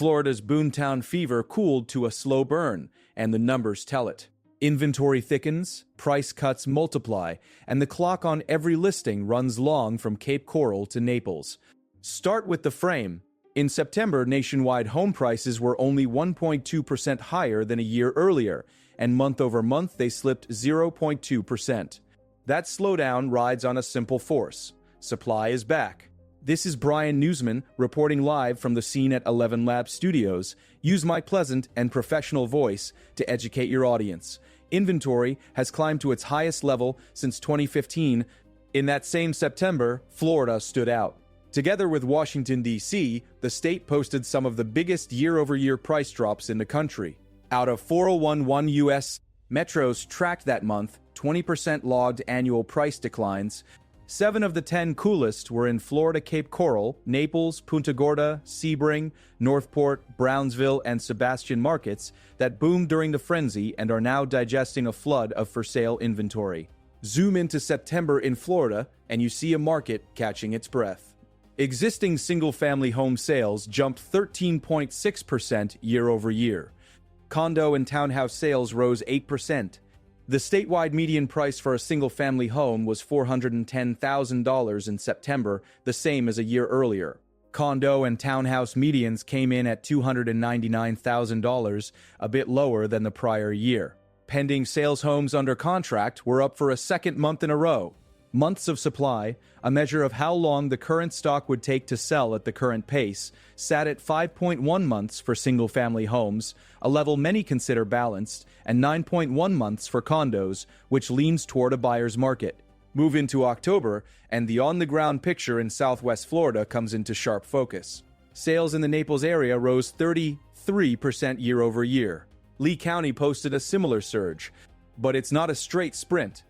Florida's boomtown fever cooled to a slow burn, and the numbers tell it. Inventory thickens, price cuts multiply, and the clock on every listing runs long from Cape Coral to Naples. Start with the frame. In September, nationwide home prices were only 1.2% higher than a year earlier, and month over month they slipped 0.2%. That slowdown rides on a simple force. Supply is back. This is Brian Newsman reporting live from the scene at 11 Lab Studios. Use my pleasant and professional voice to educate your audience. Inventory has climbed to its highest level since 2015. In that same September, Florida stood out. Together with Washington, D.C., the state posted some of the biggest year-over-year price drops in the country. Out of 401 U.S. metros tracked that month, 20% logged annual price declines. 7 of the 10 coolest were in Florida Cape Coral, Naples, Punta Gorda, Sebring, Northport, Brownsville, and Sebastian markets that boomed during the frenzy and are now digesting a flood of for-sale inventory. Zoom into September in Florida, and you see a market catching its breath. Existing single-family home sales jumped 13.6% year-over-year. Condo and townhouse sales rose 8%. The statewide median price for a single-family home was $410,000 in September, the same as a year earlier. Condo and townhouse medians came in at $299,000, a bit lower than the prior year. Pending sales homes under contract were up for a second month in a row. Months of supply, a measure of how long the current stock would take to sell at the current pace, sat at 5.1 months for single-family homes, a level many consider balanced, and 9.1 months for condos, which leans toward a buyer's market. Move into October, and the on-the-ground picture in Southwest Florida comes into sharp focus. Sales in the Naples area rose 33% year-over-year. Lee County posted a similar surge, but it's not a straight sprint.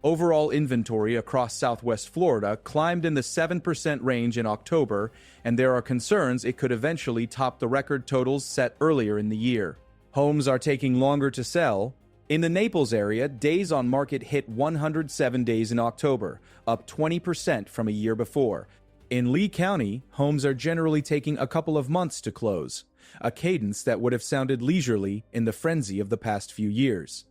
Overall inventory across Southwest Florida climbed in the 7% range in October, and there are concerns it could eventually top the record totals set earlier in the year. Homes are taking longer to sell. In the Naples area, days on market hit 107 days in October, up 20% from a year before. In Lee County, homes are generally taking a couple of months to close, a cadence that would have sounded leisurely in the frenzy of the past few years.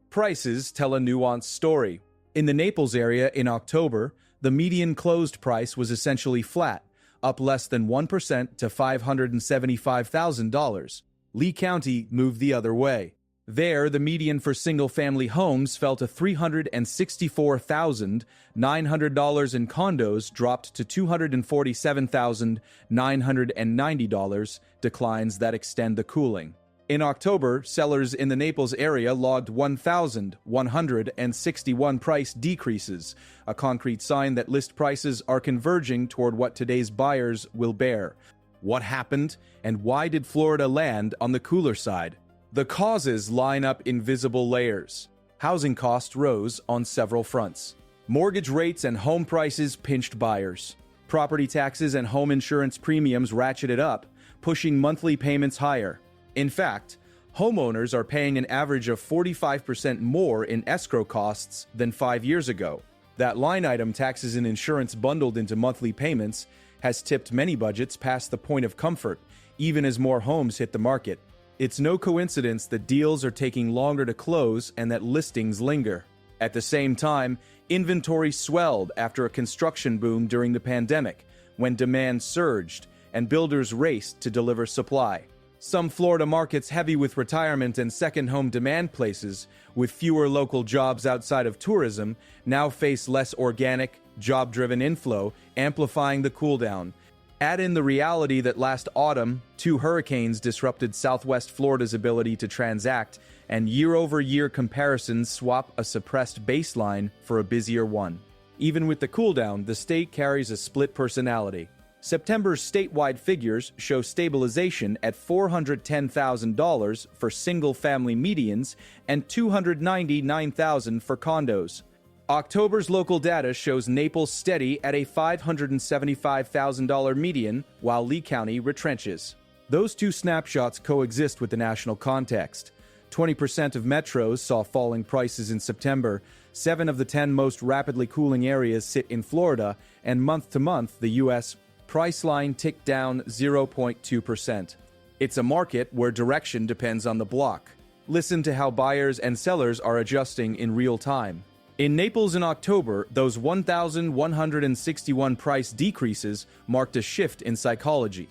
Prices tell a nuanced story. In the Naples area in October, the median closed price was essentially flat, up less than 1% to $575,000. Lee County moved the other way. There, the median for single-family homes fell to $364,900 and condos dropped to $247,990, declines that extend the cooling. In October, sellers in the Naples area logged 1,161 price decreases, a concrete sign that list prices are converging toward what today's buyers will bear. What happened, and why did Florida land on the cooler side? The causes line up in visible layers. Housing costs rose on several fronts. Mortgage rates and home prices pinched buyers. Property taxes and home insurance premiums ratcheted up, pushing monthly payments higher. In fact, homeowners are paying an average of 45% more in escrow costs than 5 years ago. That line item, taxes and insurance bundled into monthly payments, has tipped many budgets past the point of comfort, even as more homes hit the market. It's no coincidence that deals are taking longer to close and that listings linger. At the same time, inventory swelled after a construction boom during the pandemic, when demand surged and builders raced to deliver supply. Some Florida markets heavy with retirement and second home demand places, with fewer local jobs outside of tourism, now face less organic, job-driven inflow, amplifying the cooldown. Add in the reality that last autumn, 2 hurricanes disrupted Southwest Florida's ability to transact, and year-over-year comparisons swap a suppressed baseline for a busier one. Even with the cooldown, the state carries a split personality. September's statewide figures show stabilization at $410,000 for single-family medians and $299,000 for condos. October's local data shows Naples steady at a $575,000 median, while Lee County retrenches. Those two snapshots coexist with the national context. 20% of metros saw falling prices in September. 7 of the 10 most rapidly cooling areas sit in Florida, and month to month, the U.S. price line ticked down 0.2%. It's a market where direction depends on the block. Listen to how buyers and sellers are adjusting in real time. In Naples in October, those 1,161 price decreases marked a shift in psychology.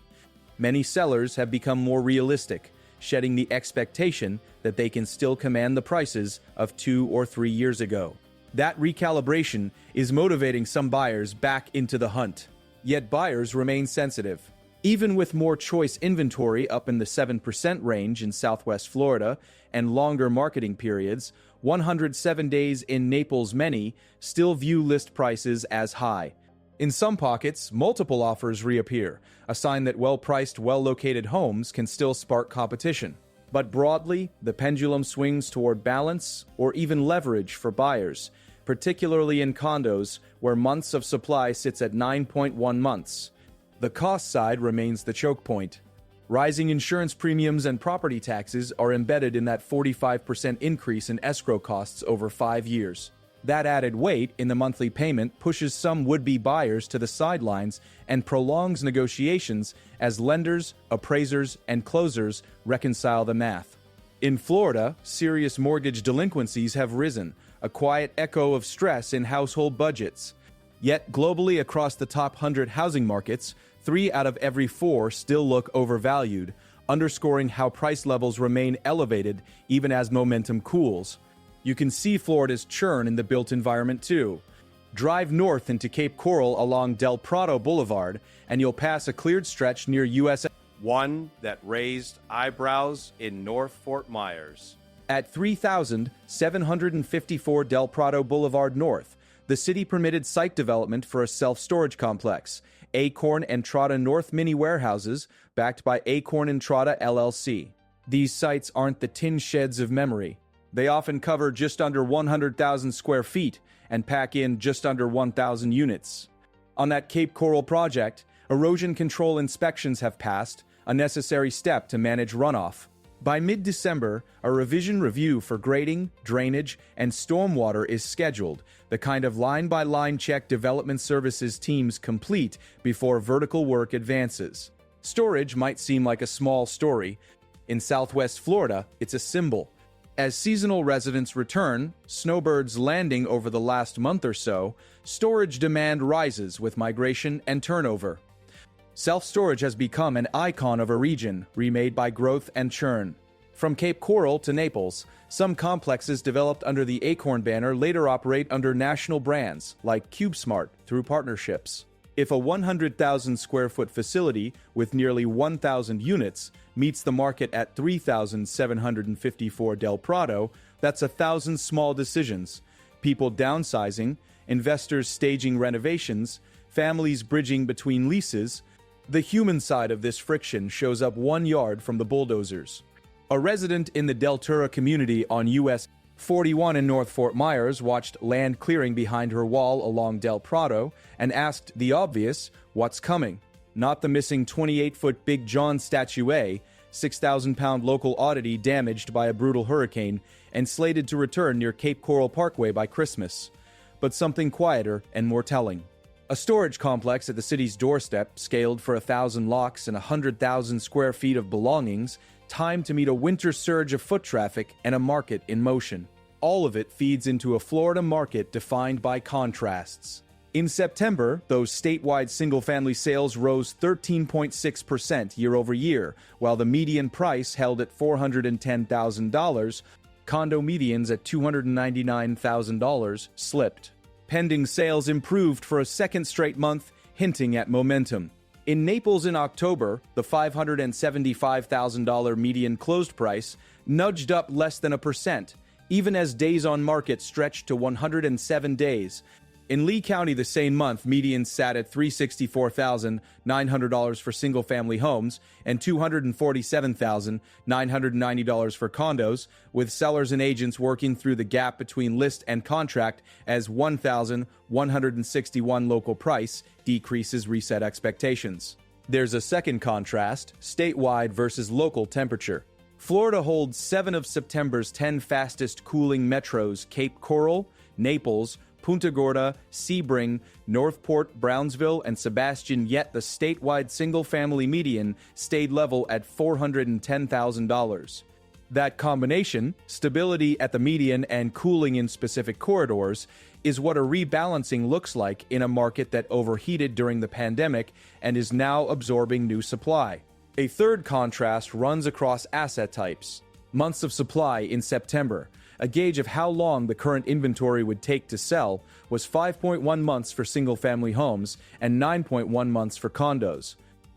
Many sellers have become more realistic, shedding the expectation that they can still command the prices of 2 or 3 years ago. That recalibration is motivating some buyers back into the hunt. Yet buyers remain sensitive. Even with more choice inventory up in the 7% range in Southwest Florida and longer marketing periods, 107 days in Naples many still view list prices as high. In some pockets, multiple offers reappear, a sign that well-priced, well-located homes can still spark competition. But broadly, the pendulum swings toward balance or even leverage for buyers, particularly in condos where months of supply sits at 9.1 months. The cost side remains the choke point. Rising insurance premiums and property taxes are embedded in that 45% increase in escrow costs over 5 years. That added weight in the monthly payment pushes some would-be buyers to the sidelines and prolongs negotiations as lenders, appraisers, and closers reconcile the math. In Florida, serious mortgage delinquencies have risen, a quiet echo of stress in household budgets. Yet globally across the top 100 housing markets, 3 out of every 4 still look overvalued, underscoring how price levels remain elevated even as momentum cools. You can see Florida's churn in the built environment too. Drive north into Cape Coral along Del Prado Boulevard, and you'll pass a cleared stretch near US. One that raised eyebrows in North Fort Myers. At 3,754 Del Prado Boulevard North, the city permitted site development for a self-storage complex, Acorn Entrada North Mini Warehouses, backed by Acorn Entrada LLC. These sites aren't the tin sheds of memory. They often cover just under 100,000 square feet and pack in just under 1,000 units. On that Cape Coral project, erosion control inspections have passed, a necessary step to manage runoff. By mid-December, a revision review for grading, drainage, and stormwater is scheduled, the kind of line-by-line check development services teams complete before vertical work advances. Storage might seem like a small story. In Southwest Florida, it's a symbol. As seasonal residents return, snowbirds landing over the last month or so, storage demand rises with migration and turnover. Self-storage has become an icon of a region, remade by growth and churn. From Cape Coral to Naples, some complexes developed under the Acorn banner later operate under national brands, like CubeSmart, through partnerships. If a 100,000 square foot facility with nearly 1,000 units meets the market at 3,754 Del Prado, that's 1,000 small decisions. People downsizing, investors staging renovations, families bridging between leases. The human side of this friction shows up 1 yard from the bulldozers. A resident in the Deltura community on US 41 in North Fort Myers watched land clearing behind her wall along Del Prado and asked the obvious, what's coming? Not the missing 28-foot Big John statuette, 6,000-pound local oddity damaged by a brutal hurricane and slated to return near Cape Coral Parkway by Christmas, but something quieter and more telling. A storage complex at the city's doorstep, scaled for 1,000 locks and 100,000 square feet of belongings, timed to meet a winter surge of foot traffic and a market in motion. All of it feeds into a Florida market defined by contrasts. In September, those statewide single-family sales rose 13.6% year-over-year, while the median price held at $410,000, condo medians at $299,000 slipped. Pending sales improved for a second straight month, hinting at momentum. In Naples in October, the $575,000 median closed price nudged up less than 1%, even as days on market stretched to 107 days. In Lee County the same month, medians sat at $364,900 for single-family homes and $247,990 for condos, with sellers and agents working through the gap between list and contract as $1,161 local price decreases reset expectations. There's a second contrast, statewide versus local temperature. Florida holds 7 of September's 10 fastest cooling metros: Cape Coral, Naples, Punta Gorda, Sebring, Northport, Brownsville, and Sebastian, yet the statewide single-family median stayed level at $410,000. That combination, stability at the median and cooling in specific corridors, is what a rebalancing looks like in a market that overheated during the pandemic and is now absorbing new supply. A third contrast runs across asset types. Months of supply in September, a gauge of how long the current inventory would take to sell, was 5.1 months for single-family homes and 9.1 months for condos.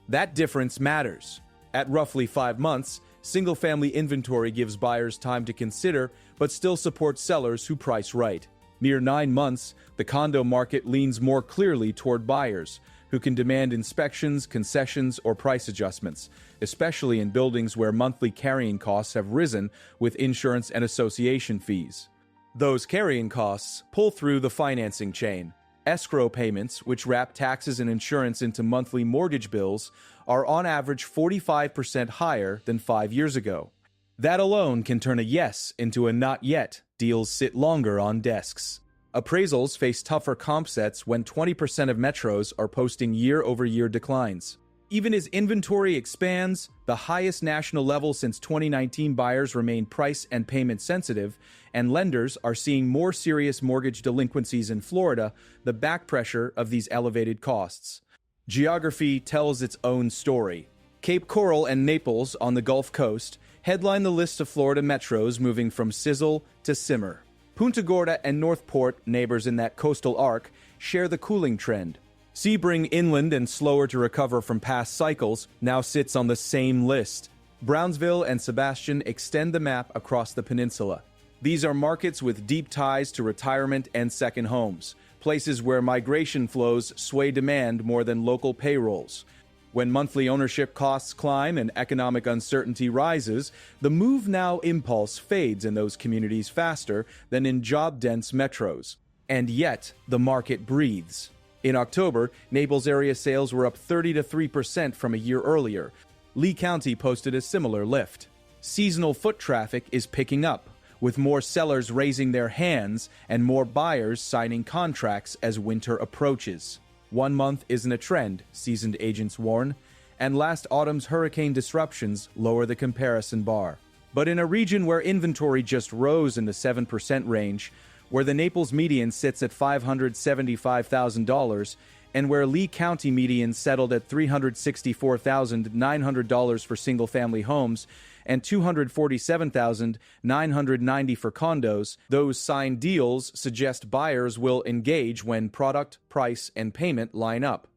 That difference matters. At roughly 5 months, single-family inventory gives buyers time to consider, but still supports sellers who price right. Near 9 months, the condo market leans more clearly toward buyers, who can demand inspections, concessions, or price adjustments, especially in buildings where monthly carrying costs have risen with insurance and association fees. Those carrying costs pull through the financing chain. Escrow payments, which wrap taxes and insurance into monthly mortgage bills, are on average 45% higher than 5 years ago. That alone can turn a yes into a not yet. Deals sit longer on desks. Appraisals face tougher comp sets when 20% of metros are posting year-over-year declines. Even as inventory expands, the highest national level since 2019, buyers remain price and payment sensitive, and lenders are seeing more serious mortgage delinquencies in Florida, the back pressure of these elevated costs. Geography tells its own story. Cape Coral and Naples on the Gulf Coast headline the list of Florida metros moving from sizzle to simmer. Punta Gorda and Northport, neighbors in that coastal arc, share the cooling trend. Sebring, inland and slower to recover from past cycles, now sits on the same list. Brownsville and Sebastian extend the map across the peninsula. These are markets with deep ties to retirement and second homes, places where migration flows sway demand more than local payrolls. When monthly ownership costs climb and economic uncertainty rises, the move now impulse fades in those communities faster than in job-dense metros. And yet, the market breathes. In October, Naples area sales were up 33% from a year earlier. Lee County posted a similar lift. Seasonal foot traffic is picking up, with more sellers raising their hands and more buyers signing contracts as winter approaches. 1 month isn't a trend, seasoned agents warn, and last autumn's hurricane disruptions lower the comparison bar. But in a region where inventory just rose in the 7% range, where the Naples median sits at $575,000, and where Lee County median settled at $364,900 for single-family homes and $247,990 for condos, those signed deals suggest buyers will engage when product, price, and payment line up.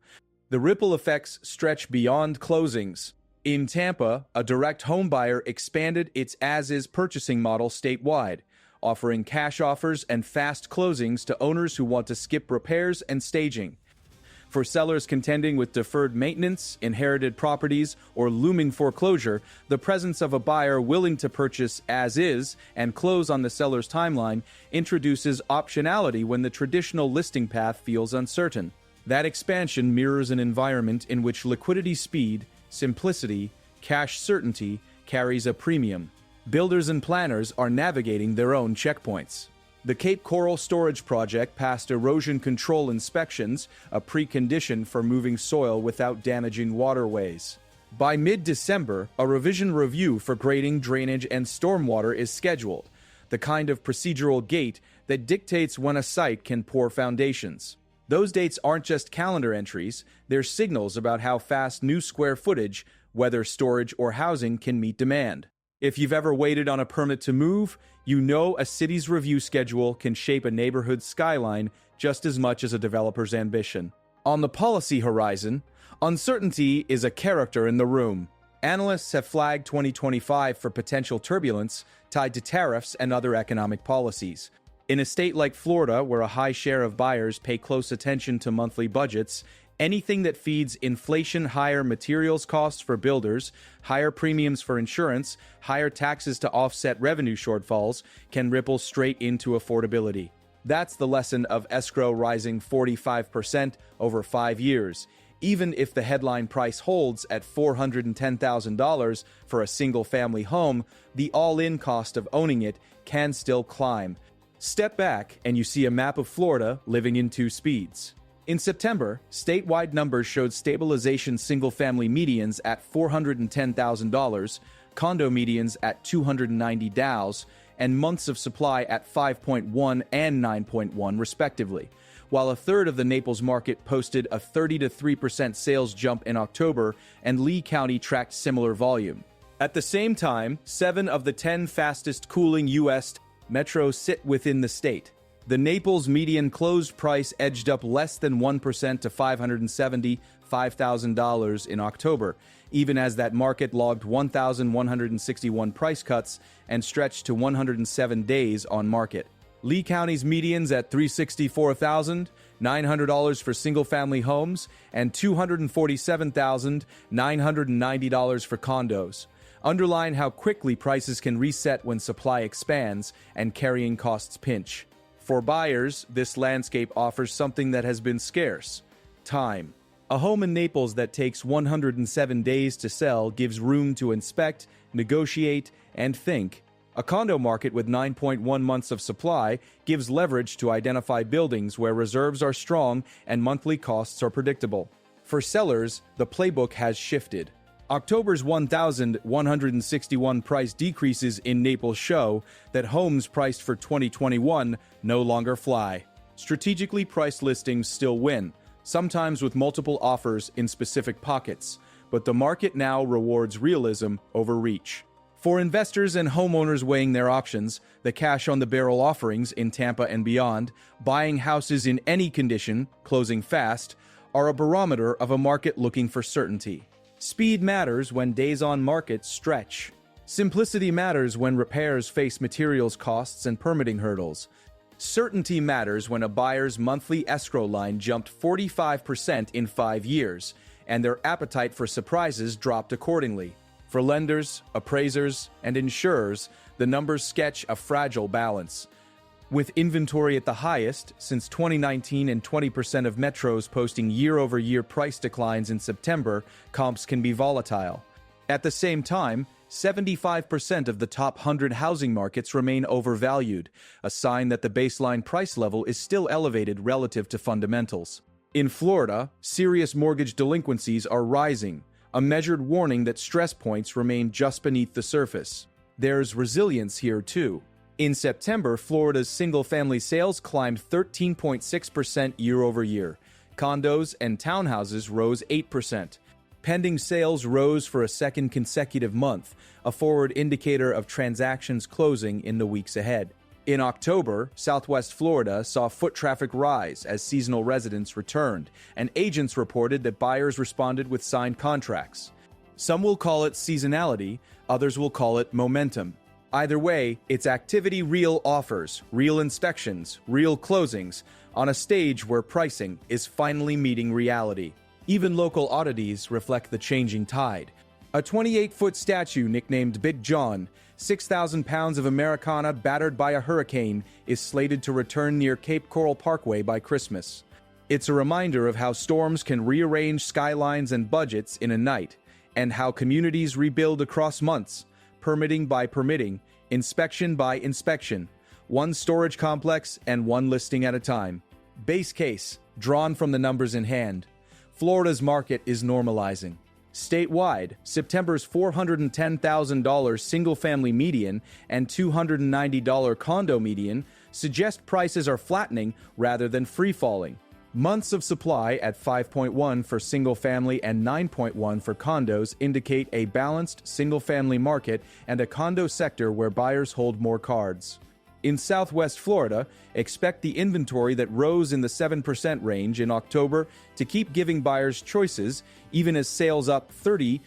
The ripple effects stretch beyond closings. In Tampa, a direct home buyer expanded its as-is purchasing model statewide, offering cash offers and fast closings to owners who want to skip repairs and staging. For sellers contending with deferred maintenance, inherited properties, or looming foreclosure, the presence of a buyer willing to purchase as is and close on the seller's timeline introduces optionality when the traditional listing path feels uncertain. That expansion mirrors an environment in which liquidity speed, simplicity, cash certainty carries a premium. Builders and planners are navigating their own checkpoints. The Cape Coral storage project passed erosion control inspections, a precondition for moving soil without damaging waterways. By mid-December, a revision review for grading, drainage, and stormwater is scheduled, the kind of procedural gate that dictates when a site can pour foundations. Those dates aren't just calendar entries, they're signals about how fast new square footage, whether storage or housing, can meet demand. If you've ever waited on a permit to move, you know a city's review schedule can shape a neighborhood's skyline just as much as a developer's ambition. On the policy horizon, uncertainty is a character in the room. Analysts have flagged 2025 for potential turbulence tied to tariffs and other economic policies. In a state like Florida, where a high share of buyers pay close attention to monthly budgets, anything that feeds inflation, higher materials costs for builders, higher premiums for insurance, higher taxes to offset revenue shortfalls can ripple straight into affordability. That's the lesson of escrow rising 45% over 5 years. Even if the headline price holds at $410,000 for a single-family home, the all-in cost of owning it can still climb. Step back and you see a map of Florida living in two speeds. In September, statewide numbers showed stabilization single-family medians at $410,000, condo medians at $290,000, and months of supply at 5.1 and 9.1 respectively, while a third of the Naples market posted a 33% sales jump in October, and Lee County tracked similar volume. At the same time, 7 of the 10 fastest cooling U.S. metros sit within the state. The Naples median closed price edged up less than 1% to $575,000 in October, even as that market logged 1,161 price cuts and stretched to 107 days on market. Lee County's medians at $364,900 for single-family homes and $247,990 for condos underline how quickly prices can reset when supply expands and carrying costs pinch. For buyers, this landscape offers something that has been scarce: time. A home in Naples that takes 107 days to sell gives room to inspect, negotiate, and think. A condo market with 9.1 months of supply gives leverage to identify buildings where reserves are strong and monthly costs are predictable. For sellers, the playbook has shifted. October's 1,161 price decreases in Naples show that homes priced for 2021 no longer fly. Strategically priced listings still win, sometimes with multiple offers in specific pockets, but the market now rewards realism over reach. For investors and homeowners weighing their options, the cash-on-the-barrel offerings in Tampa and beyond, buying houses in any condition, closing fast, are a barometer of a market looking for certainty. Speed matters when days on market stretch. Simplicity matters when repairs face materials costs and permitting hurdles. Certainty matters when a buyer's monthly escrow line jumped 45% in 5 years, and their appetite for surprises dropped accordingly. For lenders, appraisers, and insurers, the numbers sketch a fragile balance. With inventory at the highest since 2019 and 20% of metros posting year-over-year price declines in September, comps can be volatile. At the same time, 75% of the top 100 housing markets remain overvalued, a sign that the baseline price level is still elevated relative to fundamentals. In Florida, serious mortgage delinquencies are rising, a measured warning that stress points remain just beneath the surface. There's resilience here, too. In September, Florida's single-family sales climbed 13.6% year-over-year. Condos and townhouses rose 8%. Pending sales rose for a second consecutive month, a forward indicator of transactions closing in the weeks ahead. In October, Southwest Florida saw foot traffic rise as seasonal residents returned, and agents reported that buyers responded with signed contracts. Some will call it seasonality, others will call it momentum. Either way, it's activity, real offers, real inspections, real closings, on a stage where pricing is finally meeting reality. Even local oddities reflect the changing tide. A 28-foot statue nicknamed Big John, 6,000 pounds of Americana battered by a hurricane, is slated to return near Cape Coral Parkway by Christmas. It's a reminder of how storms can rearrange skylines and budgets in a night, and how communities rebuild across months, permitting by permitting, inspection by inspection, one storage complex and one listing at a time. Base case, drawn from the numbers in hand. Florida's market is normalizing. Statewide, September's $410,000 single-family median and $290 condo median suggest prices are flattening rather than free-falling. Months of supply at 5.1 for single-family and 9.1 for condos indicate a balanced single-family market and a condo sector where buyers hold more cards. In Southwest Florida, expect the inventory that rose in the 7% range in October to keep giving buyers choices, even as sales up 33%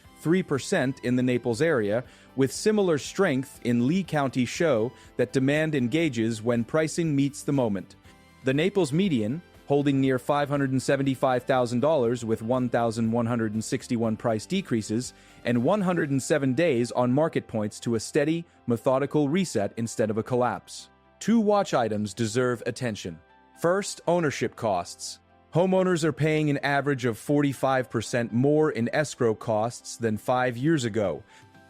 in the Naples area, with similar strength in Lee County show that demand engages when pricing meets the moment. The Naples median, holding near $575,000 with 1,161 price decreases, and 107 days on market points to a steady, methodical reset instead of a collapse. Two watch items deserve attention. First, ownership costs. Homeowners are paying an average of 45% more in escrow costs than 5 years ago.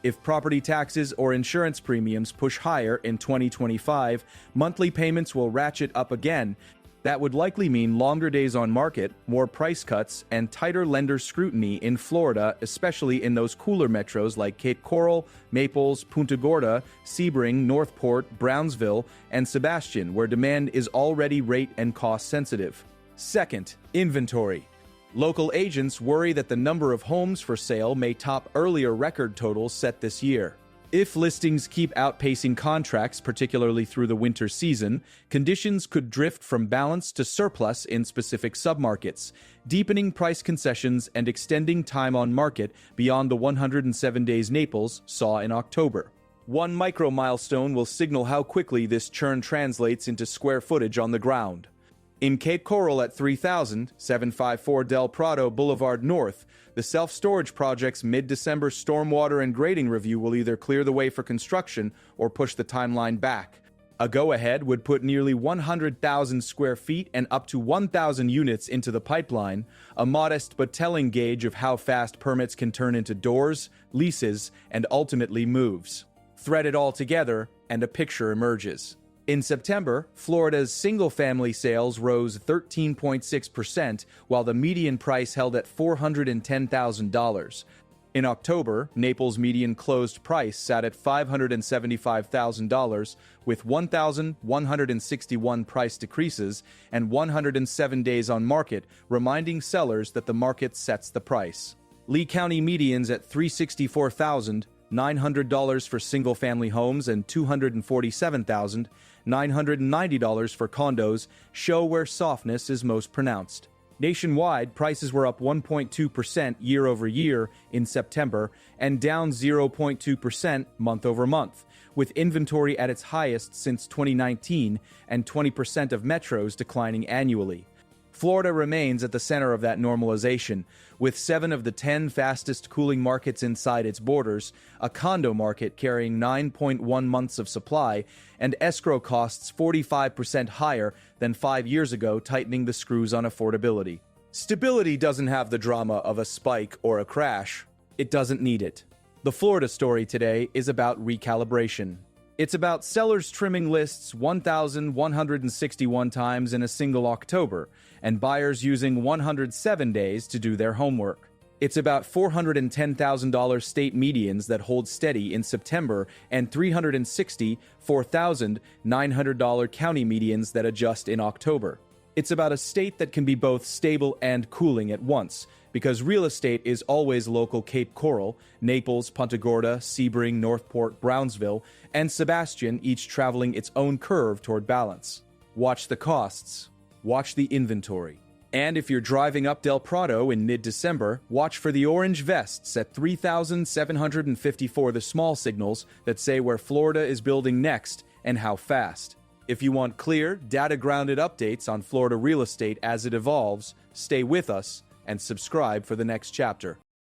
If property taxes or insurance premiums push higher in 2025, monthly payments will ratchet up again. That would likely mean longer days on market, more price cuts, and tighter lender scrutiny in Florida, especially in those cooler metros like Cape Coral, Naples, Punta Gorda, Sebring, Northport, Brownsville, and Sebastian, where demand is already rate and cost sensitive. Second, inventory. Local agents worry that the number of homes for sale may top earlier record totals set this year. If listings keep outpacing contracts, particularly through the winter season, conditions could drift from balance to surplus in specific submarkets, deepening price concessions and extending time on market beyond the 107 days Naples saw in October. One micro milestone will signal how quickly this churn translates into square footage on the ground. In Cape Coral at 754 Del Prado Boulevard North, the self-storage project's mid-December stormwater and grading review will either clear the way for construction or push the timeline back. A go-ahead would put nearly 100,000 square feet and up to 1,000 units into the pipeline, a modest but telling gauge of how fast permits can turn into doors, leases, and ultimately moves. Thread it all together, and a picture emerges. In September, Florida's single-family sales rose 13.6%, while the median price held at $410,000. In October, Naples' median closed price sat at $575,000, with 1,161 price decreases and 107 days on market, reminding sellers that the market sets the price. Lee County medians at $364,900 for single-family homes and $247,990 for condos show where softness is most pronounced. Nationwide, prices were up 1.2% year over year in September and down 0.2% month over month, with inventory at its highest since 2019 and 20% of metros declining annually. Florida remains at the center of that normalization, with 7 of the 10 fastest cooling markets inside its borders, a condo market carrying 9.1 months of supply, and escrow costs 45% higher than 5 years ago, tightening the screws on affordability. Stability doesn't have the drama of a spike or a crash. It doesn't need it. The Florida story today is about recalibration. It's about sellers trimming lists 1,161 times in a single October, and buyers using 107 days to do their homework. It's about $410,000 state medians that hold steady in September and $364,900 county medians that adjust in October. It's about a state that can be both stable and cooling at once, because real estate is always local Cape Coral, Naples, Punta Gorda, Sebring, Northport, Brownsville, and Sebastian, each traveling its own curve toward balance. Watch the costs. Watch the inventory. And if you're driving up Del Prado in mid-December, watch for the orange vests at 3,754, the small signals that say where Florida is building next and how fast. If you want clear, data-grounded updates on Florida real estate as it evolves, stay with us and subscribe for the next chapter.